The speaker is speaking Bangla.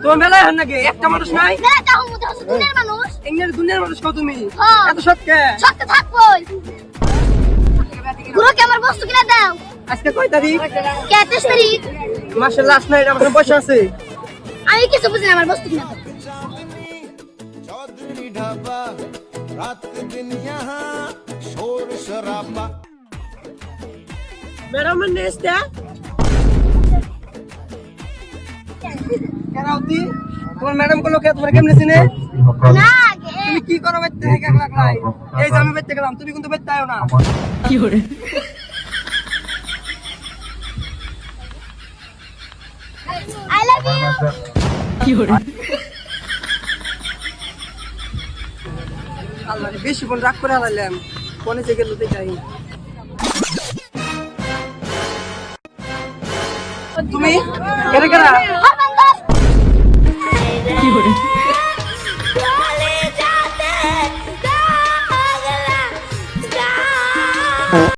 তোমার মেলায় হন নাকি একটা মানুষ নাই? মেলাটা হমু তো দুনিয়ার মানুষ। ইংরেজি দুনিয়ার মানুষ কও তুমি? হ্যাঁ। এত সৎকে? সত্য থাকবই। গুরুকে আমার বস্তু কিনে দাও। আজকে কয় তারিখ? 31 তারিখ। মাসের লাস্ট নাইট আমার পয়সা আছে। আমি কিছু বুঝি না, আমার বস্তু কিনে দাও। चौधरी ढाबा रात दिन यहाँ शोर शराबा ম্যাডাম নেস্টা কেরাউতি তোমার ম্যাডাম কোন লোকে তোমার কেমনে চিনে? না আগে তুমি কি করো বাইতে থেকে এক লাখ লাই? এই যে আমি বাইতে গেলাম, তুমি কিন্তু বাইতে আয়ো না। কি করে? I love you. কি করে? আল্লাহ রে, বেশি কোন রাগ করে হারাইলাম। কোনে যে গেল দেখাই। তুমি কেরে কেরা? হরবন্দর। কি করে?